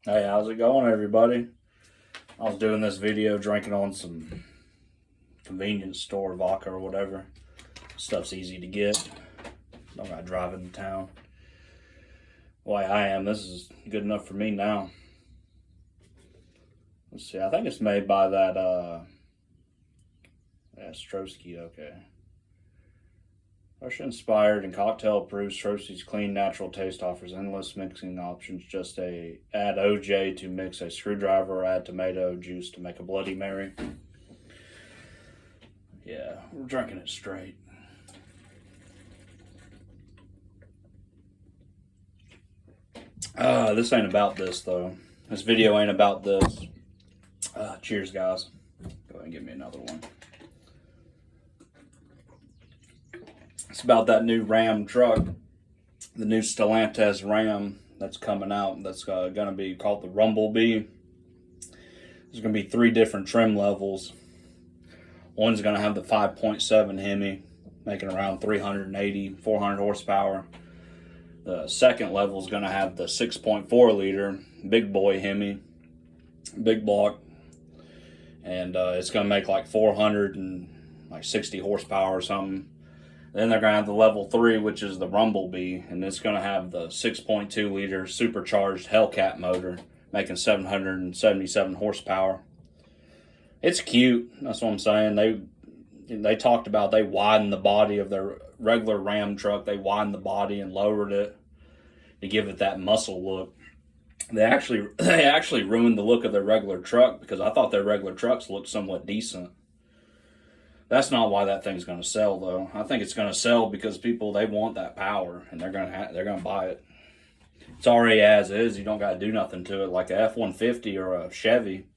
Hey, how's it going, everybody? I was doing this video drinking on some convenience store vodka or whatever. Stuff's easy to get. Don't gotta drive into town. Why I am, this is good enough for me now. Let's see, I think it's made by that Strosky, okay. Russia inspired and cocktail approved, Strosky's clean natural taste offers endless mixing options. Just add OJ to mix a screwdriver or add tomato juice to make a Bloody Mary. Yeah, we're drinking it straight. This ain't about this though. This video ain't about this. Cheers, guys. Go ahead and give me another one. It's about that new Ram truck, the new Stellantis Ram that's coming out. That's going to be called the Rumblebee. There's going to be 3 different trim levels. One's going to have the 5.7 Hemi, making around 380, 400 horsepower. The second level is going to have the 6.4 liter big boy Hemi, big block, and it's going to make like 460 horsepower or something. Then they're going to have the level 3, which is the Rumblebee, and it's going to have the 6.2 liter supercharged Hellcat motor, making 777 horsepower. It's cute. That's what I'm saying. They talked about they widened the body of their regular Ram truck. They widened the body and lowered it to give it that muscle look. They actually ruined the look of their regular truck because I thought their regular trucks looked somewhat decent. That's not why that thing's going to sell, though. I think it's going to sell because people, they want that power, and they're going to buy it. It's already as is. You don't got to do nothing to it. Like a F-150 or a Chevy,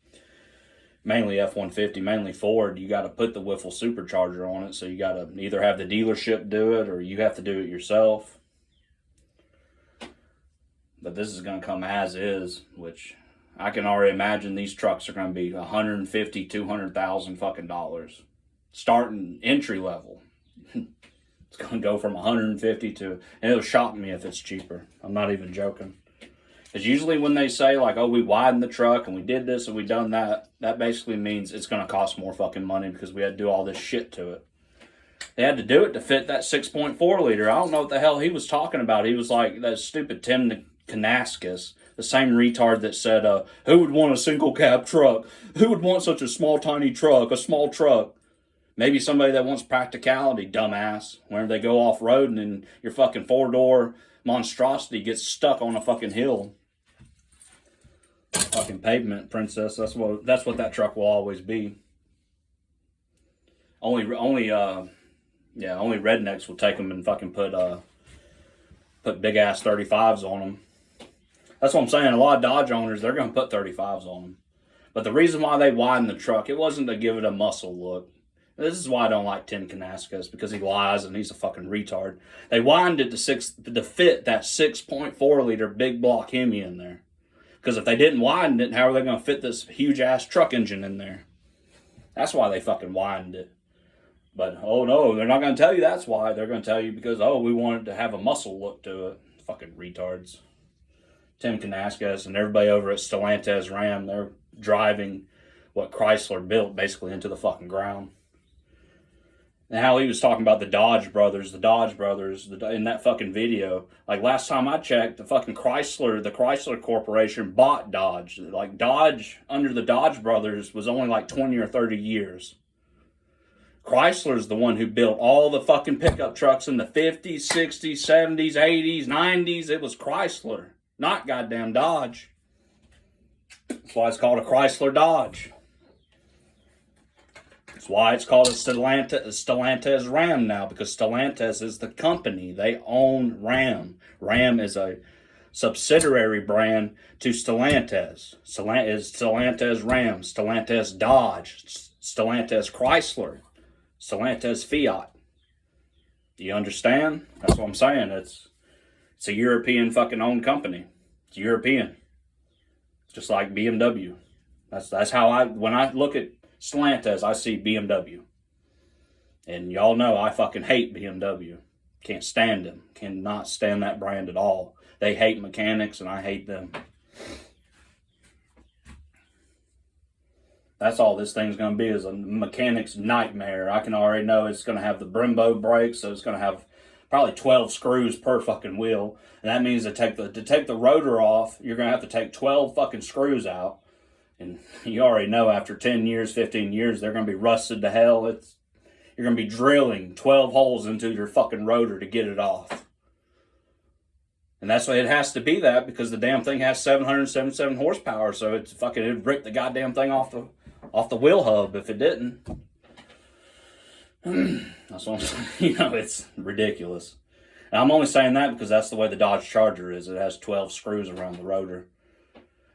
mainly F-150, mainly Ford, you got to put the Wiffle supercharger on it. So you got to either have the dealership do it or you have to do it yourself. But this is going to come as is, which I can already imagine these trucks are going to be $150,000, $200,000 fucking dollars. Starting entry level. It's going to go from 150 to, and it'll shock me if it's cheaper. I'm not even joking. Because usually when they say like, oh, we widened the truck and we did this and we done that, that basically means it's going to cost more fucking money because we had to do all this shit to it. They had to do it to fit that 6.4 liter. I don't know what the hell he was talking about. He was like that stupid Tim Kanaskis, the same retard that said, who would want a single cab truck? Who would want such a small, tiny truck, a small truck? Maybe somebody that wants practicality, dumbass. Whenever they go off-road and your fucking 4-door monstrosity gets stuck on a fucking hill. Fucking pavement, princess. That's what that truck will always be. Only rednecks will take them and fucking put big ass 35s on them. That's what I'm saying. A lot of Dodge owners, they're gonna put 35s on them. But the reason why they widened the truck, it wasn't to give it a muscle look. This is why I don't like Tim Kanaskis, because he lies and he's a fucking retard. They widened it to fit that 6.4 liter big block Hemi in there. Because if they didn't widen it, how are they going to fit this huge ass truck engine in there? That's why they fucking widened it. But, oh no, they're not going to tell you that's why. They're going to tell you because, oh, we wanted to have a muscle look to it. Fucking retards. Tim Kanaskis and everybody over at Stellantis Ram, they're driving what Chrysler built basically into the fucking ground. And how he was talking about the Dodge brothers in that fucking video. Like last time I checked, the fucking Chrysler Corporation bought Dodge. Like Dodge, under the Dodge brothers, was only like 20 or 30 years. Chrysler's the one who built all the fucking pickup trucks in the 50s, 60s, 70s, 80s, 90s. It was Chrysler, not goddamn Dodge. That's why it's called a Chrysler Dodge. That's why it's called a Stellantis Ram now, because Stellantis is the company. They own Ram. Ram is a subsidiary brand to Stellantis. Stellantis Ram, Stellantis Dodge, Stellantis Chrysler, Stellantis Fiat. Do you understand? That's what I'm saying. It's a European fucking owned company. It's European. It's just like BMW. That's how when I look at Stellantis, I see BMW. And y'all know I fucking hate BMW. Can't stand them. Cannot stand that brand at all. They hate mechanics and I hate them. That's all this thing's going to be, is a mechanic's nightmare. I can already know it's going to have the Brembo brakes, so it's going to have probably 12 screws per fucking wheel. And that means to take the rotor off, you're going to have to take 12 fucking screws out. And you already know after 10 years, 15 years, they're going to be rusted to hell. You're going to be drilling 12 holes into your fucking rotor to get it off. And that's why it has to be that, because the damn thing has 777 horsepower, so it'd rip the goddamn thing off the wheel hub if it didn't. That's what I'm saying. It's ridiculous. And I'm only saying that because that's the way the Dodge Charger is. It has 12 screws around the rotor.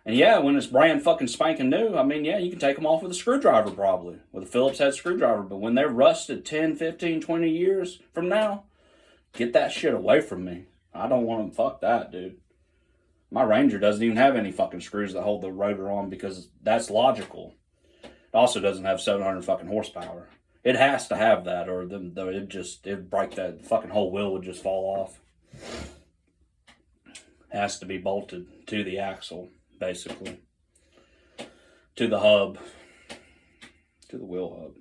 And yeah, when it's brand fucking spanking new, I mean, yeah, you can take them off with a screwdriver probably, with a Phillips head screwdriver. But when they're rusted 10, 15, 20 years from now, get that shit away from me. I don't want them. Fuck that, dude. My Ranger doesn't even have any fucking screws that hold the rotor on, because that's logical. It also doesn't have 700 fucking horsepower. It has to have that, or it'd break that fucking whole wheel would just fall off. It has to be bolted to the axle, basically. To the hub. To the wheel hub.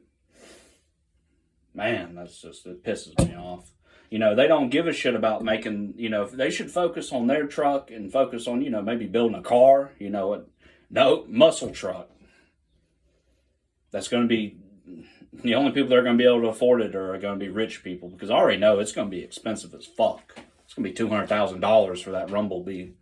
Man, it pisses me off. They don't give a shit about making, they should focus on their truck and focus on, maybe building a car, no, muscle truck. That's going to be, the only people that are going to be able to afford it are going to be rich people, because I already know it's going to be expensive as fuck. It's going to be $200,000 for that Rumblebee.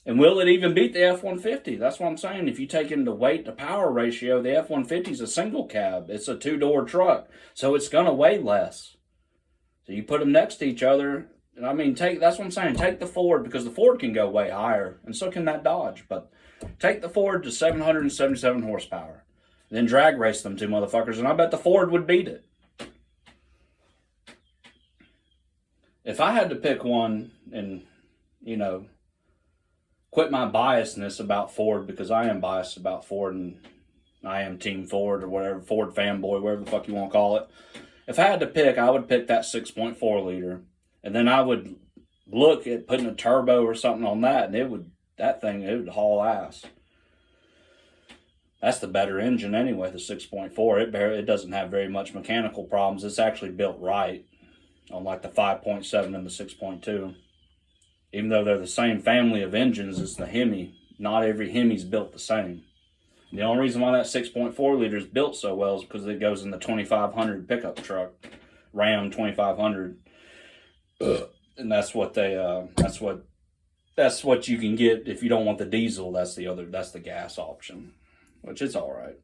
And will it even beat the F-150? That's what I'm saying. If you take into weight to power ratio, the F-150 is a single cab. It's a two-door truck, so it's going to weigh less. So you put them next to each other. And I mean, that's what I'm saying. Take the Ford, because the Ford can go way higher, and so can that Dodge. But take the Ford to 777 horsepower. Then drag race them two motherfuckers, and I bet the Ford would beat it. If I had to pick one and, quit my biasness about Ford, because I am biased about Ford and I am Team Ford or whatever, Ford fanboy, whatever the fuck you want to call it. If I had to pick, I would pick that 6.4 liter. And then I would look at putting a turbo or something on that, and it would haul ass. That's the better engine anyway, the 6.4. It doesn't have very much mechanical problems. It's actually built right, unlike the 5.7 and the 6.2. Even though they're the same family of engines, it's the Hemi. Not every Hemi's built the same. The only reason why that 6.4 liter is built so well is because it goes in the 2500 pickup truck, Ram 2500, and that's what you can get if you don't want the diesel. That's the gas option, which is all right.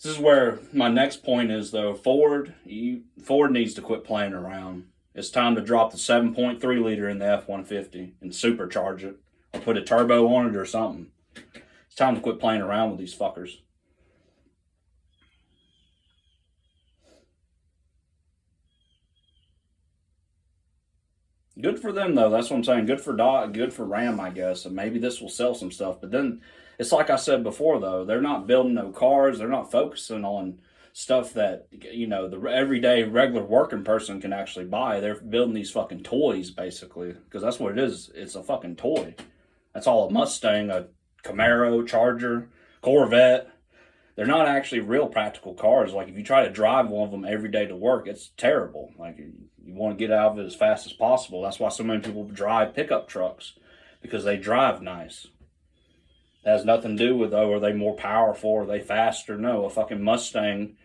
This is where my next point is, though. Ford needs to quit playing around. It's time to drop the 7.3 liter in the F-150 and supercharge it, or put a turbo on it or something. It's time to quit playing around with these fuckers. Good for them, though. That's what I'm saying. Good for Ram, I guess. And maybe this will sell some stuff. But then, it's like I said before, though. They're not building no cars. They're not focusing on stuff that, the everyday regular working person can actually buy. They're building these fucking toys, basically, because that's what it is. It's a fucking toy. That's all a Mustang, a Camaro, Charger, Corvette. They're not actually real practical cars. Like, if you try to drive one of them every day to work, it's terrible. Like, you want to get out of it as fast as possible. That's why so many people drive pickup trucks, because they drive nice. It has nothing to do with, are they more powerful, are they faster? No, a fucking Mustang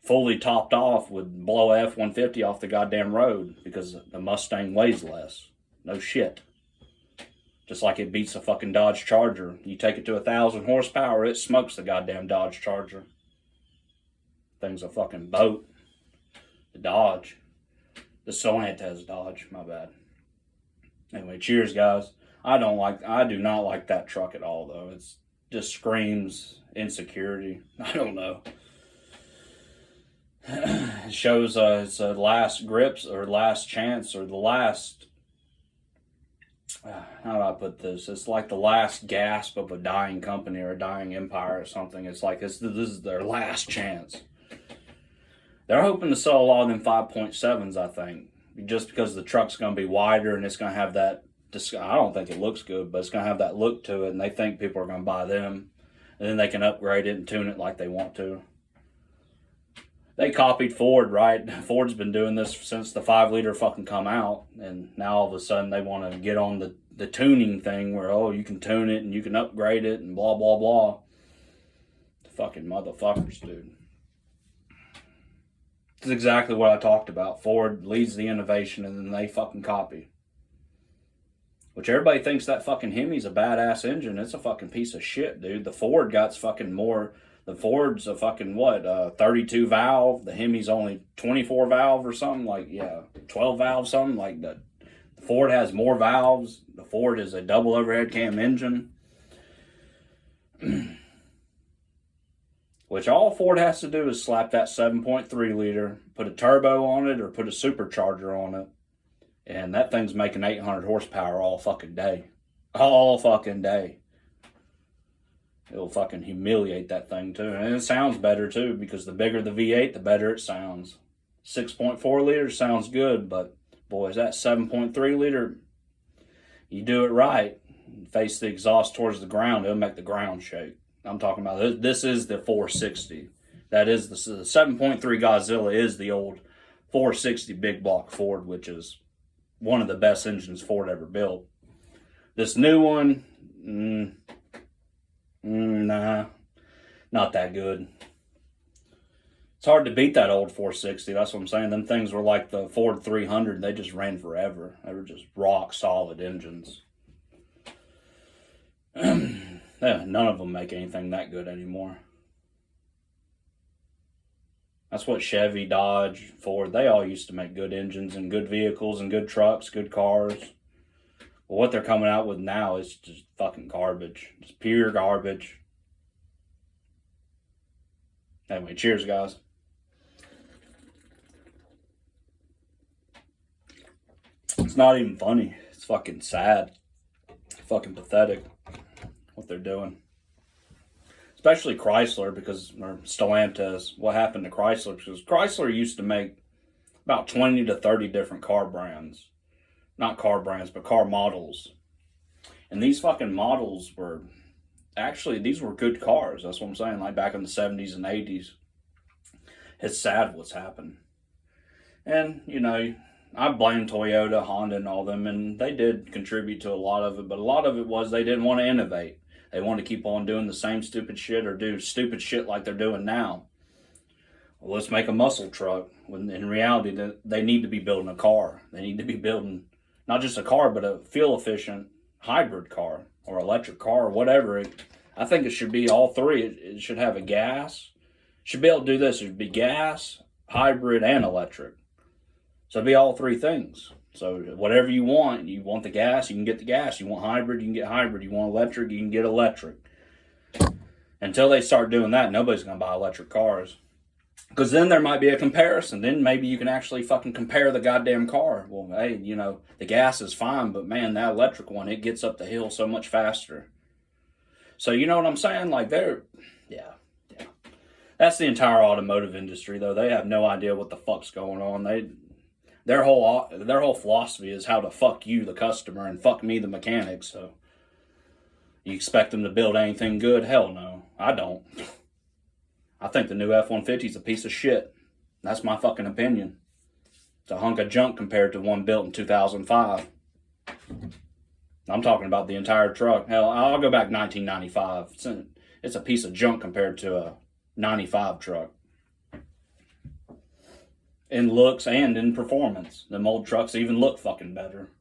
fully topped off would blow a F-150 off the goddamn road, because the Mustang weighs less. No shit. Just like it beats a fucking Dodge Charger. You take it to 1,000 horsepower, it smokes the goddamn Dodge Charger. Thing's a fucking boat. The Dodge. The Stellantis Dodge, my bad. Anyway, cheers, guys. I do not like that truck at all, though. It just screams insecurity. I don't know. It shows it's a last grips, or last chance, or the last, how do I put this? It's like the last gasp of a dying company or a dying empire or something. It's like this is their last chance. They're hoping to sell a lot of them 5.7s, I think, just because the truck's going to be wider and it's going to have that I don't think it looks good, but it's going to have that look to it, and they think people are going to buy them, and then they can upgrade it and tune it like they want to. They copied Ford, right? Ford's been doing this since the 5-liter fucking come out, and now all of a sudden they want to get on the tuning thing where, oh, you can tune it and you can upgrade it and blah, blah, blah. The fucking motherfuckers, dude. This is exactly what I talked about. Ford leads the innovation and then they fucking copy. Which everybody thinks that fucking Hemi's a badass engine. It's a fucking piece of shit, dude. The Ford got fucking more. The Ford's a fucking 32 valve. The Hemi's only 24 valve or something. Like, yeah, 12 valve, something like that. The Ford has more valves. The Ford is a double overhead cam engine. Which all Ford has to do is slap that 7.3 liter, put a turbo on it or put a supercharger on it. And that thing's making 800 horsepower all fucking day. All fucking day. It'll fucking humiliate that thing too. And it sounds better too, because the bigger the V8, the better it sounds. 6.4 liters sounds good, but boys, that 7.3 liter, you do it right, face the exhaust towards the ground, it'll make the ground shake. I'm talking about this is the 460. That is the 7.3 Godzilla is the old 460 big block Ford, which is one of the best engines Ford ever built. This new one, nah, not that good. It's hard to beat that old 460. That's what I'm saying. Them things were like the Ford 300. They just ran forever. They were just rock solid engines. Yeah, none of them make anything that good anymore. That's what Chevy, Dodge, Ford, they all used to make good engines and good vehicles and good trucks, good cars. Well, what they're coming out with now is just fucking garbage. Just pure garbage. Anyway, cheers, guys. It's not even funny. It's fucking sad. Fucking pathetic what they're doing. Especially Chrysler, or Stellantis. What happened to Chrysler? Because Chrysler used to make about 20 to 30 different car brands. Not car brands, but car models. And these fucking models were, actually, these were good cars. That's what I'm saying, like back in the 70s and 80s. It's sad what's happened. And, you know, I blame Toyota, Honda, and all them, and they did contribute to a lot of it, but a lot of it was they didn't want to innovate. They want to keep on doing the same stupid shit or do stupid shit like they're doing now. Well, let's make a muscle truck. When in reality, they need to be building a car. They need to be building not just a car, but a fuel-efficient hybrid car or electric car or whatever. I think it should be all three. It should have a gas. It should be able to do this. It should be gas, hybrid, and electric. So it'd be all three things. So whatever you want the gas, you can get the gas. You want hybrid, you can get hybrid. You want electric, you can get electric. Until they start doing that, nobody's going to buy electric cars. Because then there might be a comparison. Then maybe you can actually fucking compare the goddamn car. Well, hey, you know, the gas is fine, but man, that electric one, it gets up the hill so much faster. So you know what I'm saying? Like yeah. That's the entire automotive industry, though. They have no idea what the fuck's going on. Their whole philosophy is how to fuck you, the customer, and fuck me, the mechanic. So you expect them to build anything good? Hell no, I don't. I think the new F-150 is a piece of shit. That's my fucking opinion. It's a hunk of junk compared to one built in 2005. I'm talking about the entire truck. Hell, I'll go back 1995. It's a piece of junk compared to a 95 truck. In looks and in performance. Them old trucks even look fucking better.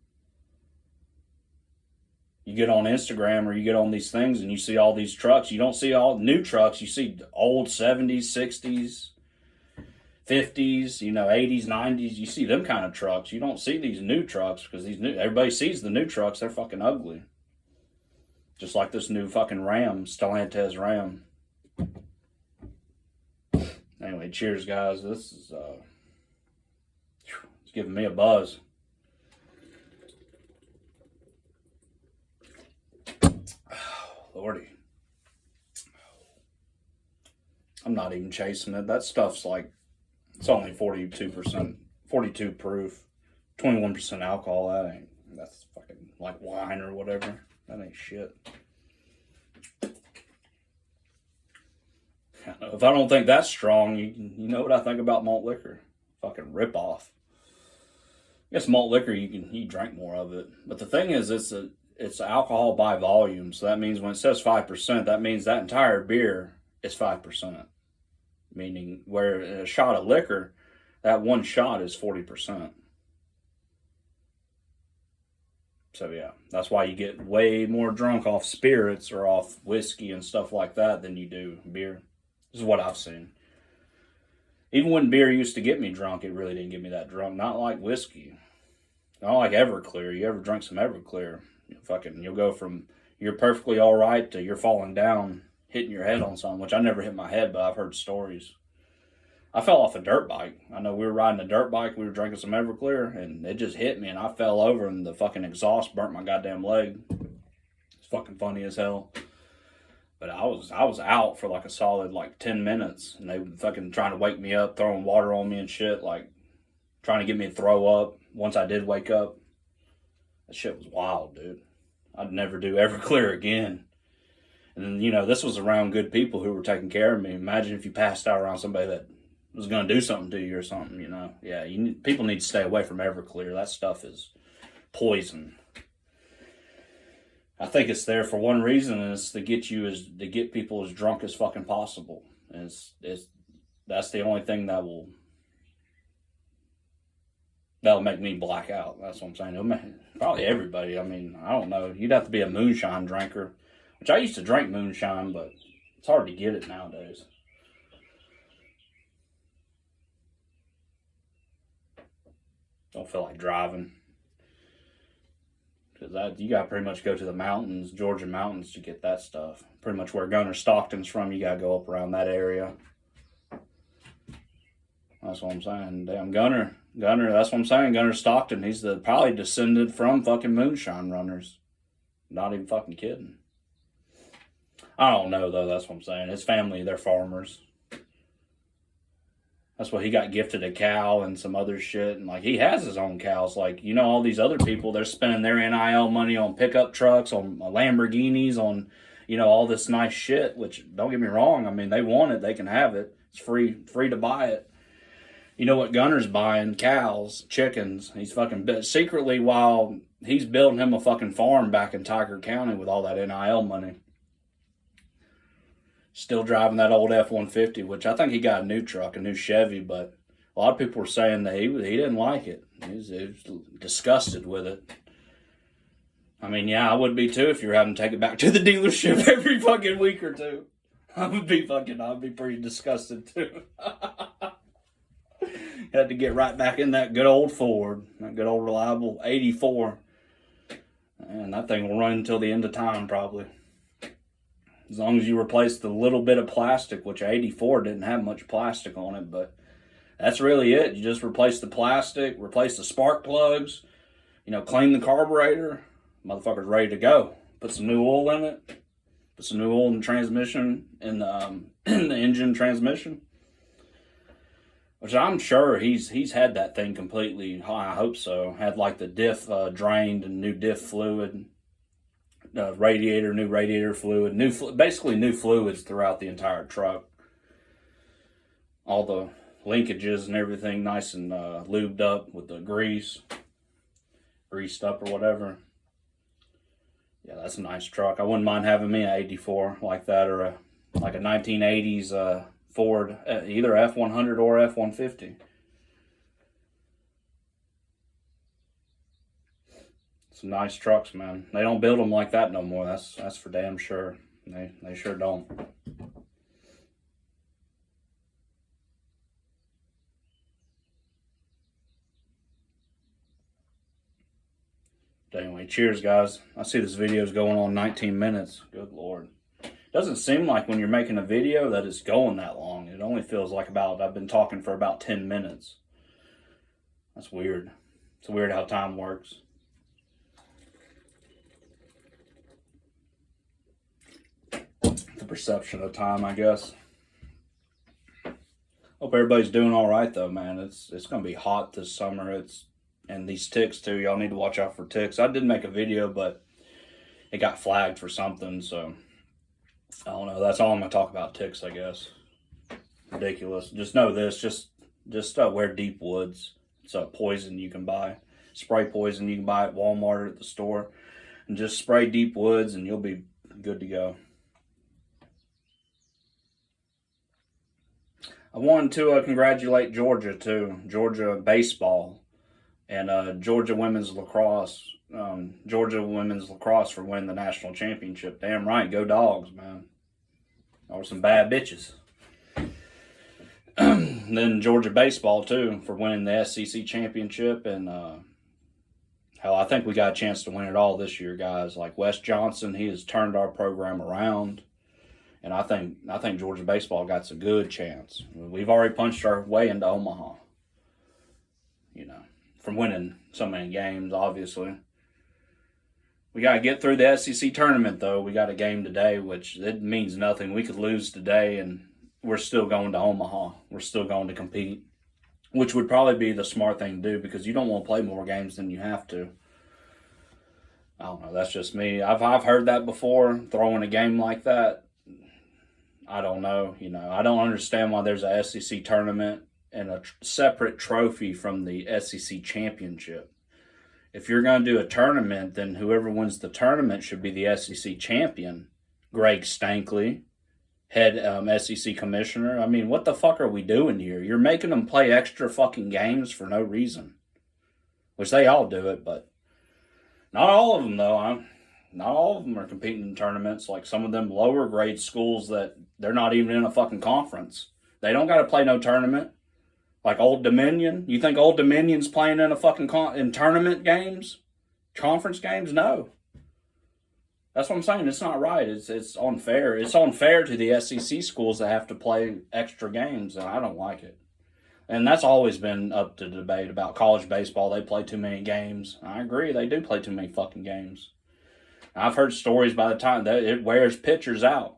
You get on Instagram or you get on these things and you see all these trucks. You don't see all new trucks. You see old 70s, 60s, 50s, 80s, 90s. You see them kind of trucks. You don't see these new trucks because everybody sees the new trucks. They're fucking ugly. Just like this new fucking Ram, Stellantis Ram. Anyway, cheers, guys. This is it's giving me a buzz. Lordy. I'm not even chasing it. That stuff's like, it's only 42%, 42 proof, 21% alcohol. that's fucking like wine or whatever. That ain't shit. If I don't think that's strong, you know what I think about malt liquor? Fucking rip off. I guess malt liquor you drink more of it, but the thing is, it's alcohol by volume. So that means when it says 5%, that means that entire beer is 5%. Meaning, where a shot of liquor, that one shot is 40%. So yeah, that's why you get way more drunk off spirits or off whiskey and stuff like that than you do beer. This is what I've seen. Even when beer used to get me drunk, it really didn't get me that drunk. Not like whiskey. Not like Everclear. You ever drink some Everclear? You'll go from you're perfectly all right to you're falling down, hitting your head on something, which I never hit my head, but I've heard stories. I fell off a dirt bike. I know we were riding a dirt bike. We were drinking some Everclear, and it just hit me, and I fell over, and the fucking exhaust burnt my goddamn leg. It's fucking funny as hell. But I was out for like a solid like 10 minutes, and they were fucking trying to wake me up, throwing water on me and shit, like trying to get me to throw up. Once I did wake up, that shit was wild, dude. I'd never do Everclear again. And then, this was around good people who were taking care of me. Imagine if you passed out around somebody that was going to do something to you or something, Yeah, people need to stay away from Everclear. That stuff is poison. I think it's there for one reason, and it's to get people as drunk as fucking possible. And that's the only thing that'll make me black out. That's what I'm saying. Probably everybody. I mean, I don't know. You'd have to be a moonshine drinker, which I used to drink moonshine, but it's hard to get it nowadays. Don't feel like driving. Because you got to pretty much go to the mountains, Georgia mountains, to get that stuff. Pretty much where Gunner Stockton's from, you got to go up around that area. That's what I'm saying. Damn, Gunner, that's what I'm saying. Gunner Stockton, he's probably descended from fucking moonshine runners. Not even fucking kidding. I don't know, though. That's what I'm saying. His family, they're farmers. That's why he got gifted a cow and some other shit. And, he has his own cows. All these other people, they're spending their NIL money on pickup trucks, on Lamborghinis, on, all this nice shit, which, don't get me wrong, I mean, they want it. They can have it. It's free to buy it. You know what Gunner's buying? Cows, chickens. He's fucking secretly, while he's building him a fucking farm back in Tiger County with all that NIL money. Still driving that old F-150, which I think he got a new truck, a new Chevy, but a lot of people were saying that he didn't like it. He was disgusted with it. I mean, yeah, I would be too if you were having to take it back to the dealership every fucking week or two. I'd be pretty disgusted too. Had to get right back in that good old Ford, that good old reliable 84. And that thing will run until the end of time, probably. As long as you replace the little bit of plastic, which 84 didn't have much plastic on it, but that's really it. You just replace the plastic, replace the spark plugs, clean the carburetor. Motherfucker's ready to go. Put some new oil in it. Put some new oil in the transmission, in the engine transmission. Which I'm sure he's had that thing completely. I hope so. Had the diff drained and new diff fluid. New radiator fluid, basically new fluids throughout the entire truck. All the linkages and everything nice and lubed up with the greased up or whatever. Yeah, that's a nice truck. I wouldn't mind having me an 84 like that, or a 1980s Ford, either F-100 or F-150. Some nice trucks, man. They don't build them like that no more. That's for damn sure. They sure don't. But anyway, cheers, guys. I see this video is going on 19 minutes. Good Lord. Doesn't seem like when you're making a video that it's going that long. It only feels like I've been talking for about 10 minutes. That's weird. It's weird how time works. The perception of time, I guess. Hope everybody's doing all right, though, man. It's going to be hot this summer. It's And these ticks too, y'all need to watch out for ticks. I did make a video, but it got flagged for something, so I don't know. That's all I'm gonna talk about, ticks, I guess. Ridiculous. Just know this, just wear Deep Woods. It's a poison you can buy. Spray poison you can buy at Walmart or at the store. And just spray Deep Woods and you'll be good to go. I wanted to congratulate Georgia too. Georgia baseball and Georgia women's lacrosse. Georgia women's lacrosse for winning the national championship. Damn right, go Dogs, man. Or some bad bitches. Then Georgia baseball too for winning the SEC championship, and hell, I think we got a chance to win it all this year, guys. Like Wes Johnson, he has turned our program around. And I think Georgia baseball got a good chance. We've already punched our way into Omaha. You know, from winning so many games, obviously. We got to get through the SEC tournament, though. We got a game today, which it means nothing. We could lose today, and we're still going to Omaha. We're still going to compete, which would probably be the smart thing to do because you don't want to play more games than you have to. I don't know. That's just me. I've heard that before, throwing a game like that. I don't know. You know, I don't understand why there's a SEC tournament and a separate trophy from the SEC championship. If you're going to do a tournament, then whoever wins the tournament should be the SEC champion. Greg Stankley, head SEC commissioner. I mean, what the fuck are we doing here? You're making them play extra fucking games for no reason. Which they all do it, but not all of them, though. Not all of them are competing in tournaments. Like some of them lower grade schools that they're not even in a fucking conference. They don't got to play no tournament. Like Old Dominion. You think Old Dominion's playing in a fucking in tournament games? Conference games? No. That's what I'm saying. It's not right. It's unfair. It's unfair to the SEC schools that have to play extra games, and I don't like it. And that's always been up to debate about college baseball. They play too many games. I agree. They do play too many fucking games. I've heard stories by the time that it wears pitchers out,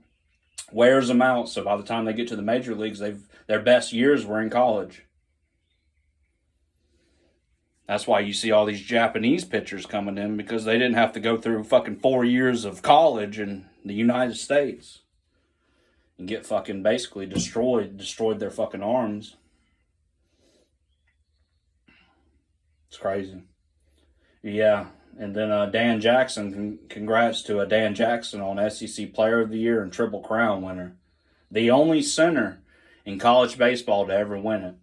wears them out. So by the time they get to the major leagues, their best years were in college. That's why you see all these Japanese pitchers coming in because they didn't have to go through fucking 4 years of college in the United States and get fucking basically destroyed their fucking arms. It's crazy. Yeah. And then Dan Jackson, congrats to Dan Jackson on SEC Player of the Year and Triple Crown winner. The only center in college baseball to ever win it.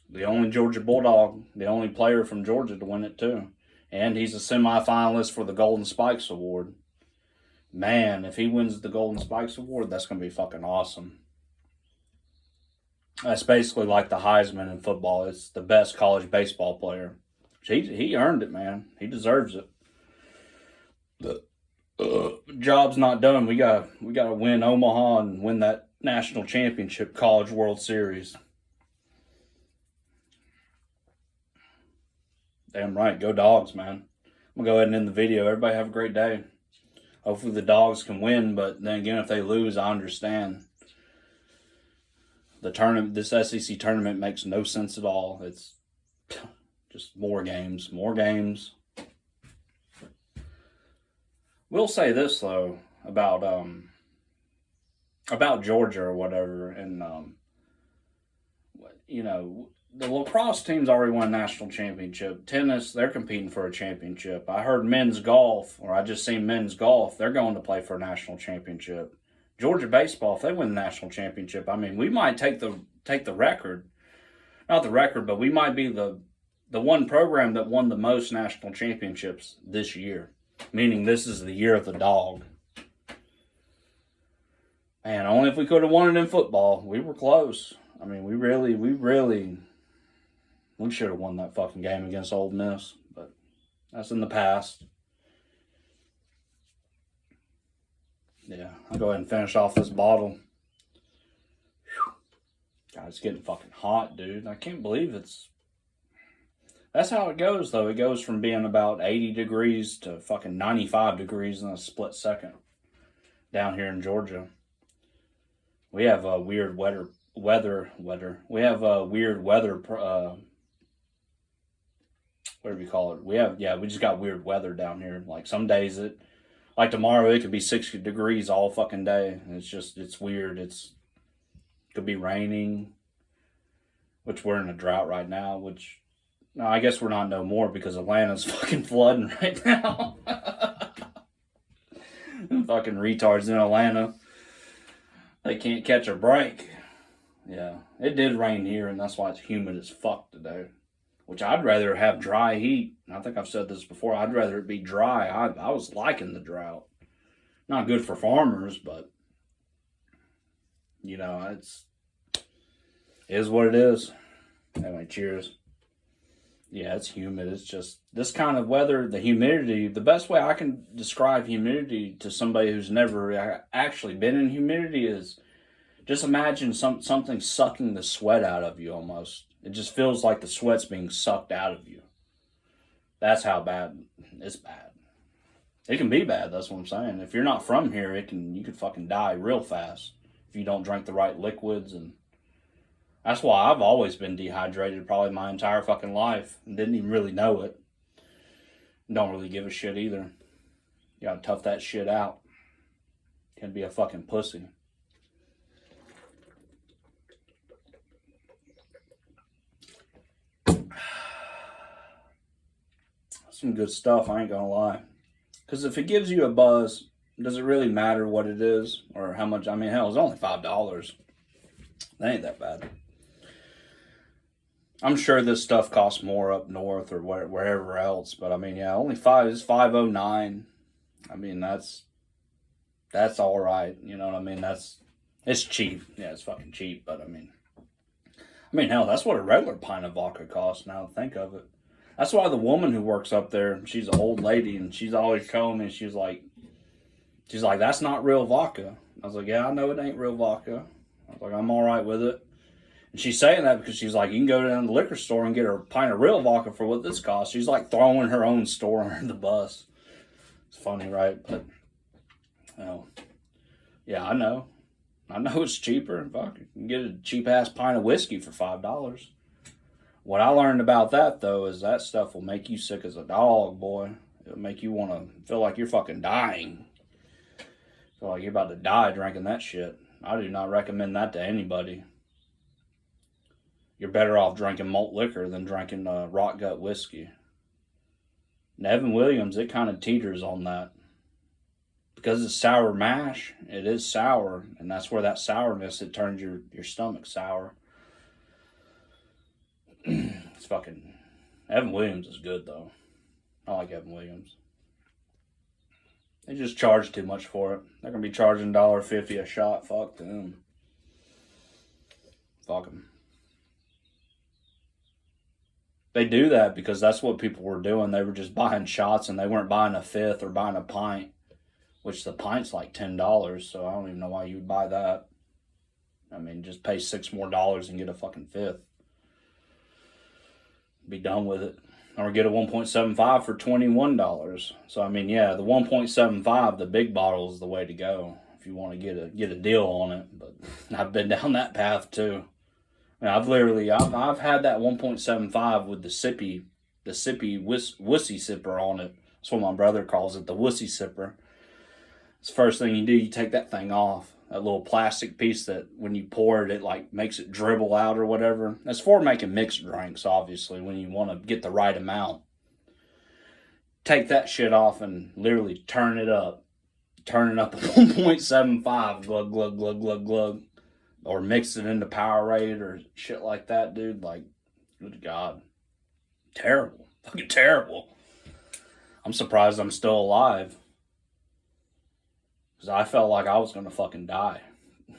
The only Georgia Bulldog, the only player from Georgia to win it too. And he's a semifinalist for the Golden Spikes Award. Man, if he wins the Golden Spikes Award, that's going to be fucking awesome. That's basically like the Heisman in football. It's the best college baseball player. He earned it, man. He deserves it. The job's not done. We got to win Omaha and win that national championship, College World Series. Damn right. Go Dogs, man. I'm going to go ahead and end the video. Everybody have a great day. Hopefully the Dogs can win, but then again, if they lose, I understand. This SEC tournament makes no sense at all. It's just more games. We'll say this though about Georgia or whatever, and you know, the lacrosse team's already won a national championship. Tennis, they're competing for a championship. I heard men's golf, or I just seen men's golf, they're going to play for a national championship. Georgia baseball, if they win the national championship, I mean, we might take the record. Not the record, but we might be the one program that won the most national championships this year. Meaning this is the year of the dog. And only if we could have won it in football. We were close. I mean, we should have won that fucking game against Ole Miss. But that's in the past. Yeah, I'll go ahead and finish off this bottle. Whew. God, it's getting fucking hot, dude. I can't believe that's how it goes, though. It goes from being about 80 degrees to fucking 95 degrees in a split second down here in Georgia. We have a weird weather. We have a weird weather whatever you call it. We just got weird weather down here. Like some days like tomorrow it could be 60 degrees all fucking day. And it's weird. It could be raining, which we're in a drought right now, which, no, I guess we're not no more because Atlanta's fucking flooding right now. Fucking retards in Atlanta. They can't catch a break. Yeah, it did rain here, and that's why it's humid as fuck today. Which I'd rather have dry heat. I think I've said this before. I'd rather it be dry. I was liking the drought. Not good for farmers, but you know, it is what it is. Anyway, cheers. Yeah, it's humid. It's just this kind of weather, the humidity. The best way I can describe humidity to somebody who's never actually been in humidity is just imagine something sucking the sweat out of you almost. It just feels like the sweat's being sucked out of you. That's how bad it's bad. It can be bad, that's what I'm saying. If you're not from here, you could fucking die real fast if you don't drink the right liquids. And that's why I've always been dehydrated probably my entire fucking life and didn't even really know it. Don't really give a shit either. You gotta tough that shit out. Can't be a fucking pussy. Some good stuff, I ain't gonna lie. Because if it gives you a buzz, does it really matter what it is or how much? I mean, hell, it's only $5. That ain't that bad. I'm sure this stuff costs more up north or wherever else, but I mean, yeah, only is $5.09. I mean, that's all right. You know what I mean? It's cheap. Yeah, it's fucking cheap. But I mean, hell, that's what a regular pint of vodka costs. Now to think of it. That's why the woman who works up there, she's an old lady, and she's always telling me, she's like, that's not real vodka. I was like, yeah, I know it ain't real vodka. I was like, I'm all right with it. And she's saying that because she's like, you can go down to the liquor store and get her a pint of real vodka for what this costs. She's like throwing her own store under the bus. It's funny, right? But, yeah, I know. I know it's cheaper. Fuck, you can get a cheap-ass pint of whiskey for $5. What I learned about that, though, is that stuff will make you sick as a dog, boy. It'll make you want to feel like you're fucking dying. Feel like you're about to die drinking that shit. I do not recommend that to anybody. You're better off drinking malt liquor than drinking rot gut whiskey. And Evan Williams, it kind of teeters on that. Because it's sour mash, it is sour. And that's where that sourness, it turns your stomach sour. It's fucking... Evan Williams is good, though. I like Evan Williams. They just charge too much for it. They're going to be charging $1.50 a shot. Fuck them. Fuck them. They do that because that's what people were doing. They were just buying shots and they weren't buying a fifth or buying a pint. Which the pint's like $10, so I don't even know why you would buy that. I mean, just pay $6 more and get a fucking fifth. Be done with it. Or get a 1.75 for $21. So I mean, yeah, the 1.75, the big bottle is the way to go if you want to get a deal on it. But I've been down that path too. I mean, I've had that 1.75 with the sippy wussy sipper on it. That's what my brother calls it, the wussy sipper. It's the first thing you do, you take that thing off. That little plastic piece that when you pour it, it like makes it dribble out or whatever. That's for making mixed drinks, obviously, when you want to get the right amount. Take that shit off and literally turn it up. Turn it up to 1.75, glug, glug, glug, glug, glug. Or mix it into Powerade or shit like that, dude. Like, good God. Terrible. Fucking terrible. I'm surprised I'm still alive. Because I felt like I was going to fucking die.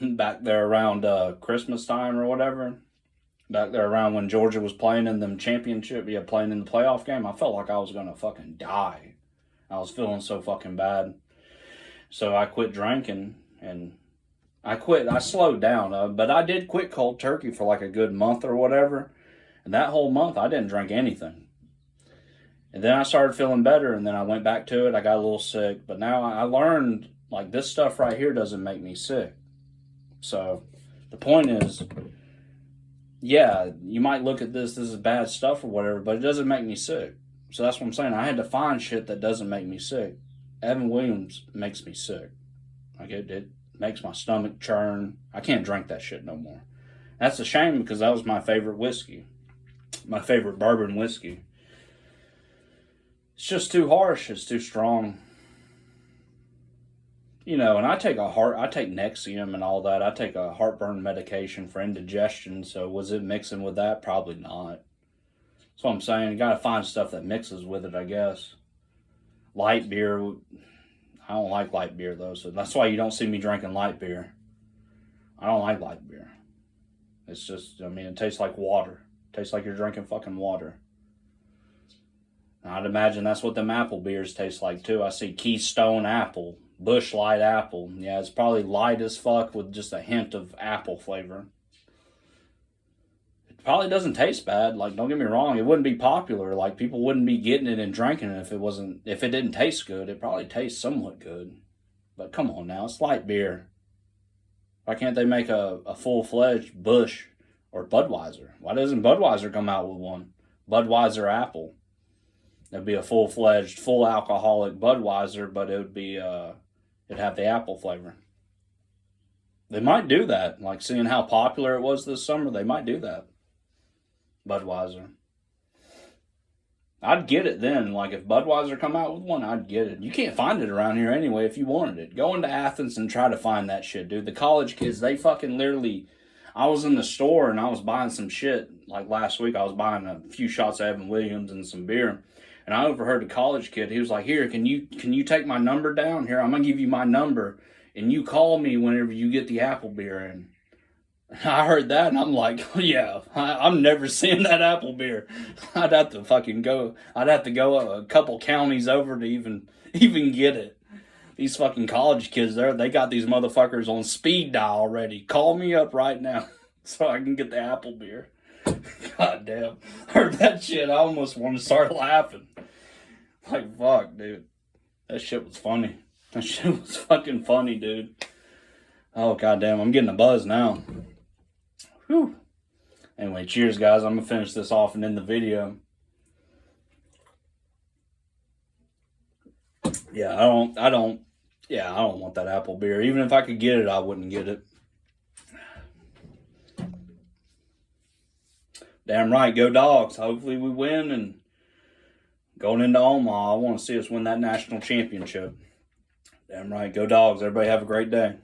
Back there around Christmas time or whatever. Back there around when Georgia was playing in them championship. Yeah, playing in the playoff game. I felt like I was going to fucking die. I was feeling so fucking bad. So I quit drinking. And I slowed down. But I did quit cold turkey for like a good month or whatever. And that whole month I didn't drink anything. And then I started feeling better. And then I went back to it. I got a little sick. But now I learned... like, this stuff right here doesn't make me sick. So, the point is, yeah, you might look at this is bad stuff or whatever, but it doesn't make me sick. So that's what I'm saying. I had to find shit that doesn't make me sick. Evan Williams makes me sick. Like it makes my stomach churn. I can't drink that shit no more. That's a shame because that was my favorite whiskey. My favorite bourbon whiskey. It's just too harsh. It's too strong. You know, and I take Nexium and all that. I take a heartburn medication for indigestion. So was it mixing with that? Probably not. That's what I'm saying. You got to find stuff that mixes with it, I guess. Light beer, I don't like light beer though. So that's why you don't see me drinking light beer. I don't like light beer. It's just, I mean, it tastes like water. It tastes like you're drinking fucking water. And I'd imagine that's what them apple beers taste like too. I see Keystone Apple. Busch Light Apple. Yeah, it's probably light as fuck with just a hint of apple flavor. It probably doesn't taste bad. Like, don't get me wrong, it wouldn't be popular. Like, people wouldn't be getting it and drinking it if it didn't taste good. It probably tastes somewhat good. But come on now, it's light beer. Why can't they make a full-fledged Busch or Budweiser? Why doesn't Budweiser come out with one? Budweiser Apple. It'd be a full-fledged, full alcoholic Budweiser, but it would be it'd have the apple flavor. They might do that. Like, seeing how popular it was this summer, they might do that. Budweiser. I'd get it then. Like, if Budweiser come out with one, I'd get it. You can't find it around here anyway if you wanted it. Go into Athens and try to find that shit, dude. The college kids, they fucking literally... I was in the store and I was buying some shit. Like, last week, I was buying a few shots of Evan Williams and some beer. And I overheard a college kid. He was like, "Here, can you take my number down? Here, I'm going to give you my number. And you call me whenever you get the apple beer in." I heard that and I'm like, yeah, I'm never seeing that apple beer. I'd have to go a couple counties over to even get it. These fucking college kids they got these motherfuckers on speed dial already. Call me up right now so I can get the apple beer. God damn. Heard that shit, I almost want to start laughing. Like, fuck, dude. That shit was funny. That shit was fucking funny, dude. Oh, goddamn, I'm getting a buzz now. Whew. Anyway, cheers, guys. I'm going to finish this off and end the video. Yeah, I don't want that apple beer. Even if I could get it, I wouldn't get it. Damn right, go Dogs. Hopefully we win, and going into Omaha, I want to see us win that national championship. Damn right, go Dogs. Everybody have a great day.